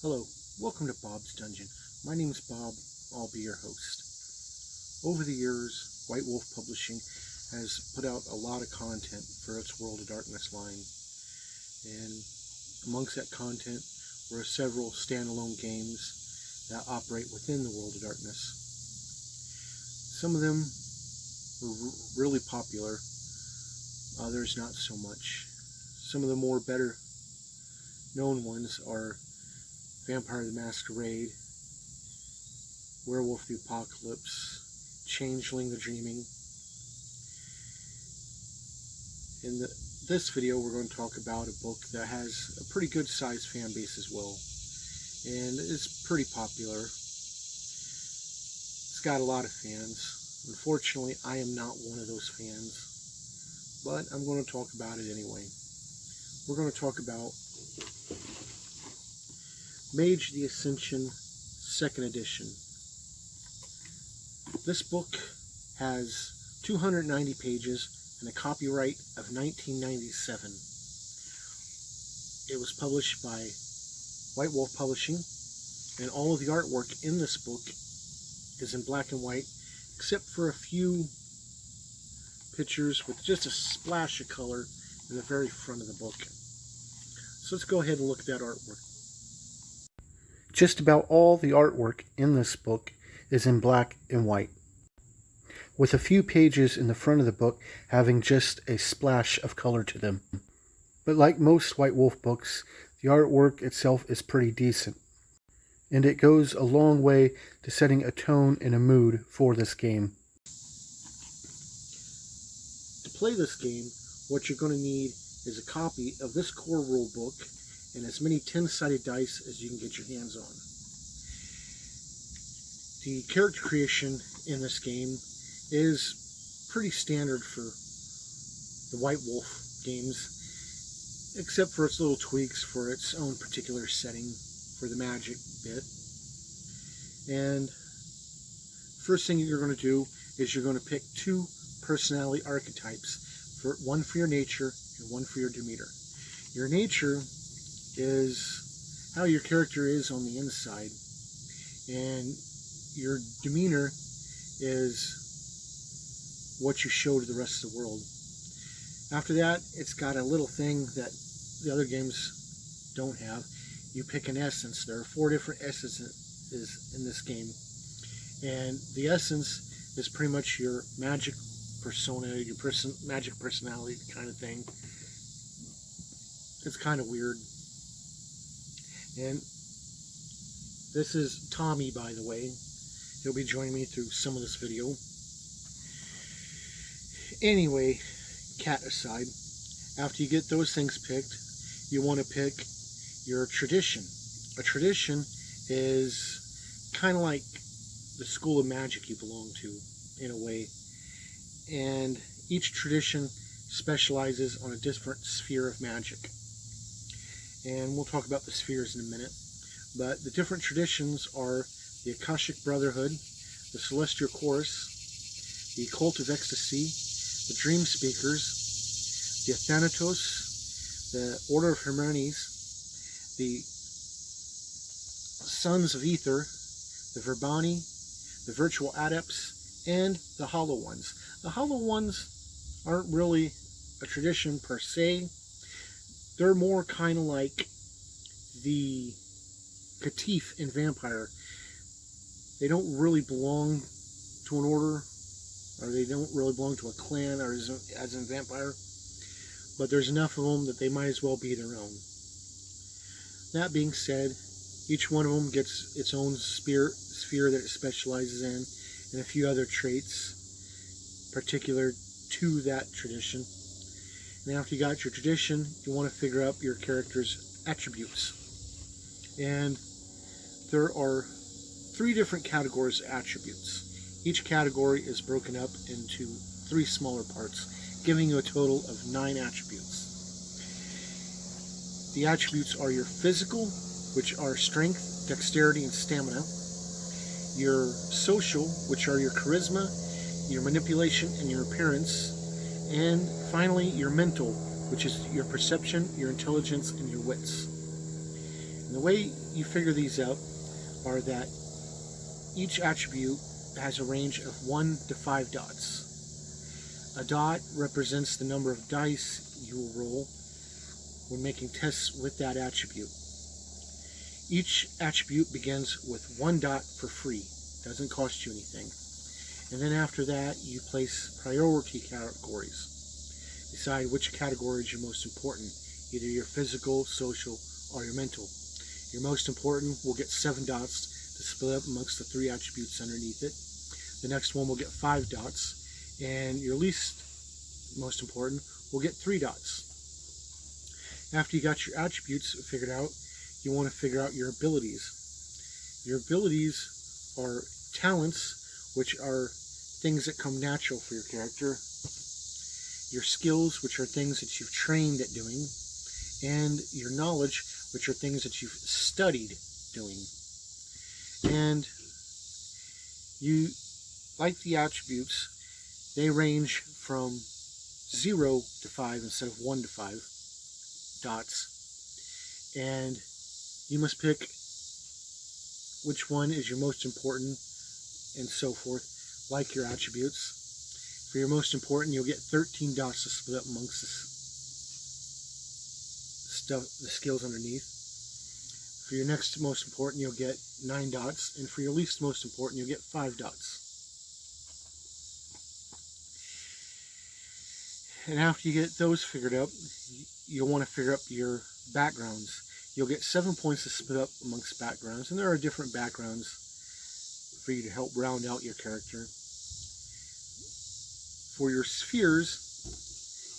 Hello, welcome to Bob's Dungeon. My name is Bob, I'll be your host. Over the years, White Wolf Publishing has put out a lot of content for its World of Darkness line. And amongst that content were several standalone games that operate within the World of Darkness. Some of them were really popular, others not so much. Some of the more better known ones are Vampire the Masquerade, Werewolf the Apocalypse, Changeling the Dreaming. In this video we're going to talk about a book that has a pretty good sized fan base as well, and it's pretty popular. It's got a lot of fans. Unfortunately, I am not one of those fans, but I'm going to talk about it anyway. We're going to talk about Mage the Ascension 2nd edition. This book has 290 pages and a copyright of 1997. It was published by White Wolf Publishing, and all of the artwork in this book is in black and white, except for a few pictures with just a splash of color in the very front of the book. So let's go ahead and look at that artwork. Just about all the artwork in this book is in black and white, with a few pages in the front of the book having just a splash of color to them. But like most White Wolf books, the artwork itself is pretty decent, and it goes a long way to setting a tone and a mood for this game. To play this game, what you're going to need is a copy of this core rule book and as many 10-sided dice as you can get your hands on. The character creation in this game is pretty standard for the White Wolf games, except for its little tweaks for its own particular setting for the magic bit. And first thing you're going to do is you're going to pick two personality archetypes, one for your nature and one for your demeanor. Your nature is how your character is on the inside, and your demeanor is what you show to the rest of the world. After that, it's got a little thing that the other games don't have. You pick an essence. There are 4 different essences in this game, and the essence is pretty much your magic persona, your magic personality kind of thing. It's kind of weird. And this is Tommy, by the way. He'll be joining me through some of this video. Anyway, cat aside, after you get those things picked, you want to pick your tradition. A tradition is kind of like the school of magic you belong to, in a way. And each tradition specializes on a different sphere of magic. And we'll talk about the spheres in a minute. But the different traditions are the Akashic Brotherhood, the Celestial Chorus, the Cult of Ecstasy, the Dream Speakers, the Thanatos, the Order of Hermes, the Sons of Ether, the Verbani, the Virtual Adepts, and the Hollow Ones. The Hollow Ones aren't really a tradition per se. They're more kind of like the Catif in Vampire. They don't really belong to an order, or they don't really belong to a clan, or as in Vampire, but there's enough of them that they might as well be their own. That being said, each one of them gets its own sphere that it specializes in, and a few other traits particular to that tradition. And after you got your tradition, you want to figure out your character's attributes. And there are 3 different categories of attributes. Each category is broken up into 3 smaller parts, giving you a total of 9 attributes. The attributes are your physical, which are strength, dexterity, and stamina. Your social, which are your charisma, your manipulation, and your appearance. And finally, your mental, which is your perception, your intelligence, and your wits. And the way you figure these out are that each attribute has a range of 1 to 5 dots. A dot represents the number of dice you will roll when making tests with that attribute. Each attribute begins with 1 dot for free. Doesn't cost you anything. And then after that, you place priority categories. Decide which category is your most important, either your physical, social, or your mental. Your most important will get 7 dots to split up amongst the 3 attributes underneath it. The next one will get 5 dots, and your least most important will get 3 dots. After you got your attributes figured out, you want to figure out your abilities. Your abilities are talents, which are things that come natural for your character. Your skills, which are things that you've trained at doing. And your knowledge, which are things that you've studied doing. And you, like the attributes, they range from 0 to 5 instead of 1 to 5 dots. And you must pick which one is your most important and so forth, like your attributes. For your most important, you'll get 13 dots to split up amongst the skills underneath. For your next most important, you'll get 9 dots, and for your least most important, you'll get 5 dots. And after you get those figured out, you'll want to figure out your backgrounds. You'll get 7 points to split up amongst backgrounds, and there are different backgrounds for you to help round out your character. For your spheres,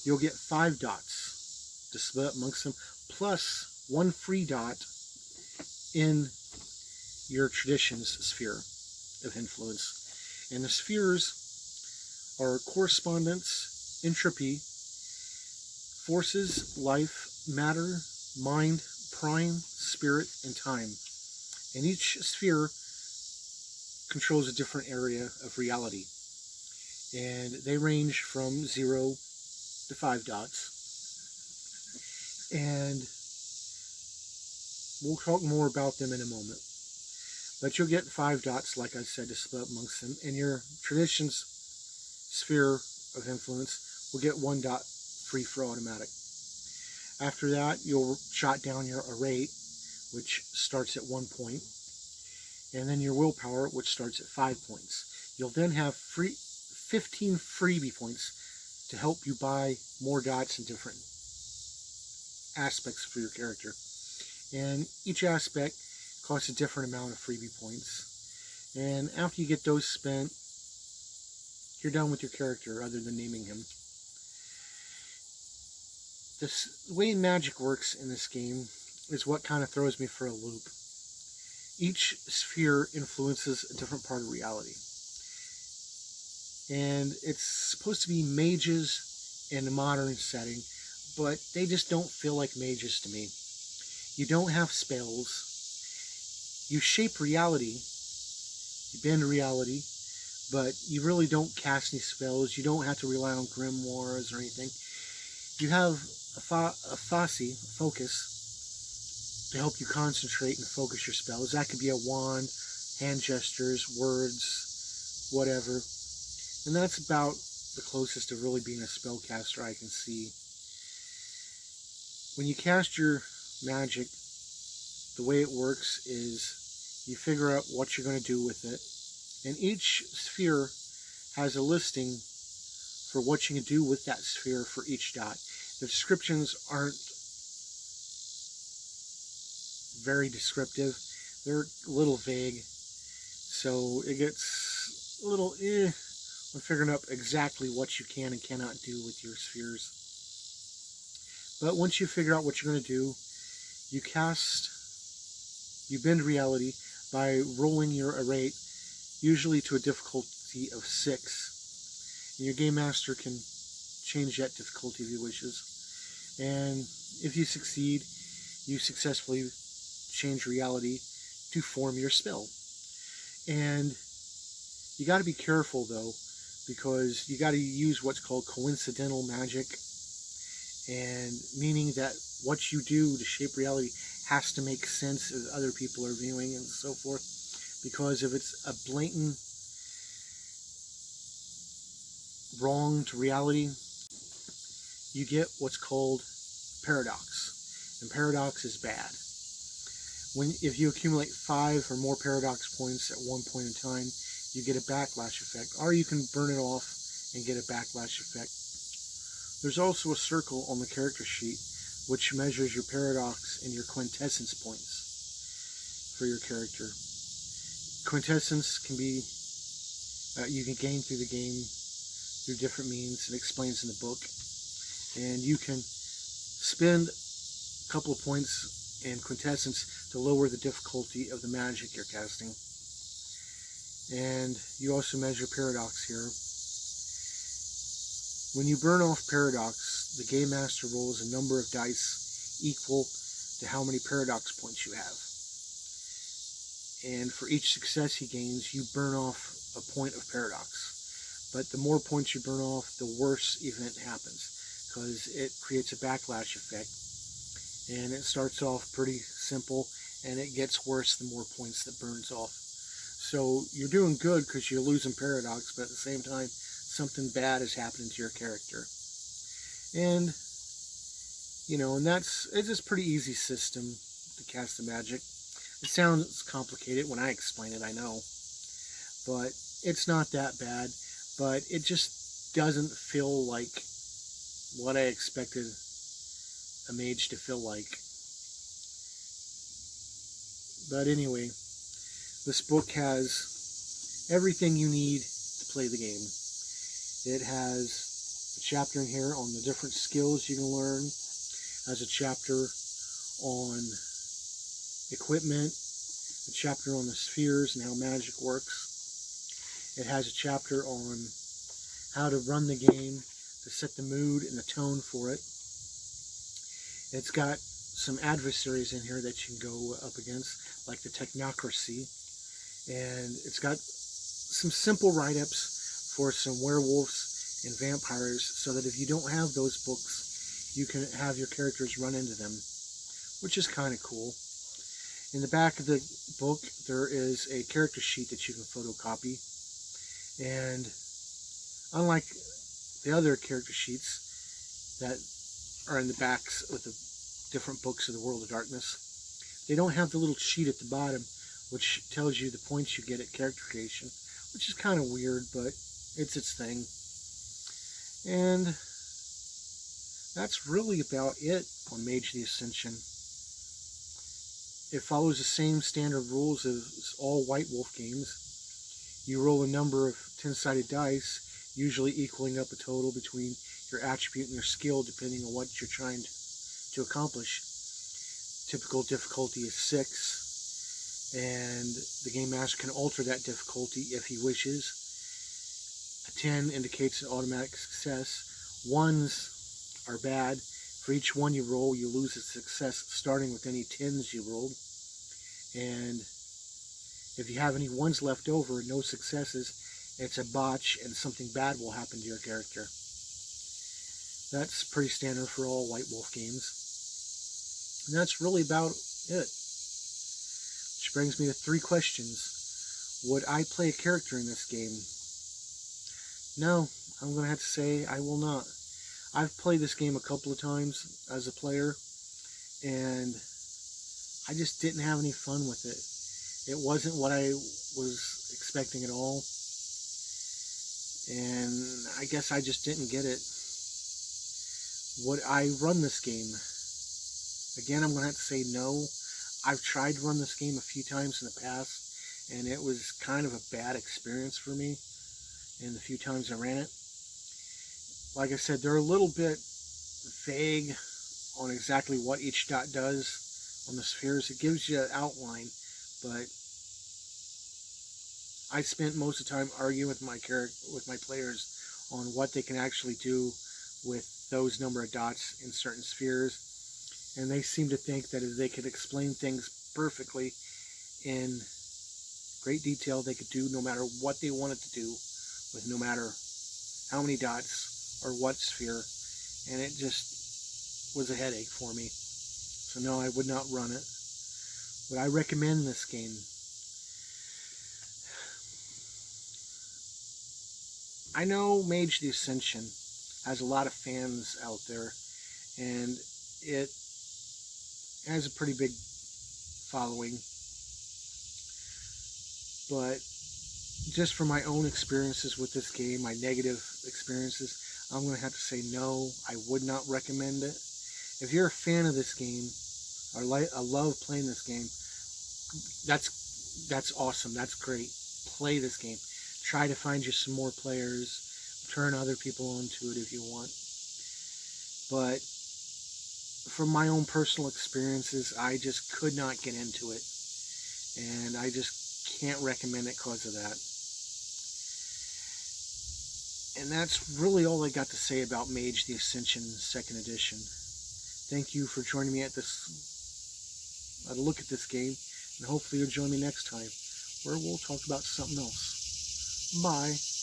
you'll get 5 dots to split up amongst them, plus 1 free dot in your traditions sphere of influence. And the spheres are correspondence, entropy, forces, life, matter, mind, prime, spirit, and time. And each sphere controls a different area of reality. And they range from 0 to 5 dots. And we'll talk more about them in a moment. But you'll get 5 dots, like I said, to split up amongst them. And your traditions sphere of influence will get 1 dot free for automatic. After that, you'll jot down your array, which starts at 1 point. And then your willpower, which starts at 5 points. You'll then have 15 freebie points to help you buy more dots in different aspects for your character. And each aspect costs a different amount of freebie points. And after you get those spent, you're done with your character other than naming him. The way magic works in this game is what kind of throws me for a loop. Each sphere influences a different part of reality. And it's supposed to be mages in a modern setting, but they just don't feel like mages to me. You don't have spells. You shape reality. You bend reality, but you really don't cast any spells. You don't have to rely on grimoires or anything. You have a focus, to help you concentrate and focus your spells. That could be a wand, hand gestures, words, whatever. And that's about the closest to really being a spellcaster I can see. When you cast your magic, the way it works is you figure out what you're going to do with it. And each sphere has a listing for what you can do with that sphere for each dot. The descriptions aren't very descriptive. They're a little vague. So it gets a little when figuring out exactly what you can and cannot do with your spheres. But once you figure out what you're going to do, you bend reality by rolling your array, usually to a difficulty of 6. And your game master can change that difficulty if he wishes. And if you succeed, you successfully change reality to form your spell. And you got to be careful though, because you got to use what's called coincidental magic, and meaning that what you do to shape reality has to make sense as other people are viewing and so forth. Because if it's a blatant wrong to reality, you get what's called paradox. And paradox is bad. If you accumulate 5 or more paradox points at one point in time, you get a backlash effect, or you can burn it off and get a backlash effect. There's also a circle on the character sheet which measures your paradox and your quintessence points for your character. Quintessence can be, you can gain through the game through different means. It explains in the book. And you can spend a couple of points in quintessence to lower the difficulty of the magic you're casting. And you also measure paradox here. When you burn off paradox, the game master rolls a number of dice equal to how many paradox points you have. And for each success he gains, you burn off a point of paradox. But the more points you burn off, the worse event happens, because it creates a backlash effect. And it starts off pretty simple, and it gets worse the more points that burns off. So you're doing good because you're losing paradox, but at the same time, something bad is happening to your character. And, and it's just a pretty easy system to cast the magic. It sounds complicated when I explain it, I know. But it's not that bad. But it just doesn't feel like what I expected a mage to feel like. But anyway, this book has everything you need to play the game. It has a chapter in here on the different skills you can learn. It has a chapter on equipment, a chapter on the spheres and how magic works. It has a chapter on how to run the game, to set the mood and the tone for it. It's got some adversaries in here that you can go up against, like the technocracy. And it's got some simple write-ups for some werewolves and vampires, so that if you don't have those books, you can have your characters run into them, which is kind of cool. In the back of the book, there is a character sheet that you can photocopy. And unlike the other character sheets that are in the backs with the different books of the World of Darkness, they don't have the little sheet at the bottom which tells you the points you get at character creation, which is kind of weird, but it's its thing. And that's really about it on Mage the Ascension. It follows the same standard rules as all White Wolf games. You roll a number of 10-sided dice, usually equaling up a total between your attribute and your skill, depending on what you're trying to accomplish. Typical difficulty is 6. And the game master can alter that difficulty if he wishes. A 10 indicates an automatic success. 1s are bad. For each 1 you roll, you lose a success starting with any 10s you rolled. And if you have any 1s left over, no successes, it's a botch and something bad will happen to your character. That's pretty standard for all White Wolf games. And that's really about it. Which brings me to 3 questions. Would I play a character in this game? No, I'm going to have to say I will not. I've played this game a couple of times as a player, and I just didn't have any fun with it. It wasn't what I was expecting at all, and I guess I just didn't get it. Would I run this game? Again, I'm going to have to say no. I've tried to run this game a few times in the past, and it was kind of a bad experience for me in the few times I ran it. Like I said, they're a little bit vague on exactly what each dot does on the spheres. It gives you an outline, but I spent most of the time arguing with my players on what they can actually do with those number of dots in certain spheres. And they seem to think that if they could explain things perfectly in great detail, they could do no matter what they wanted to do with no matter how many dots or what sphere. And it just was a headache for me. So no, I would not run it. Would I recommend this game? I know Mage the Ascension has a lot of fans out there, and it has a pretty big following. But just from my own experiences with this game, my negative experiences, I'm going to have to say no, I would not recommend it. If you're a fan of this game, or love playing this game, that's awesome, that's great. Play this game. Try to find you some more players. Turn other people onto it if you want. But from my own personal experiences, I just could not get into it. And I just can't recommend it because of that. And that's really all I got to say about Mage the Ascension 2nd Edition. Thank you for joining me at this look at this game. And hopefully you'll join me next time, where we'll talk about something else. Bye.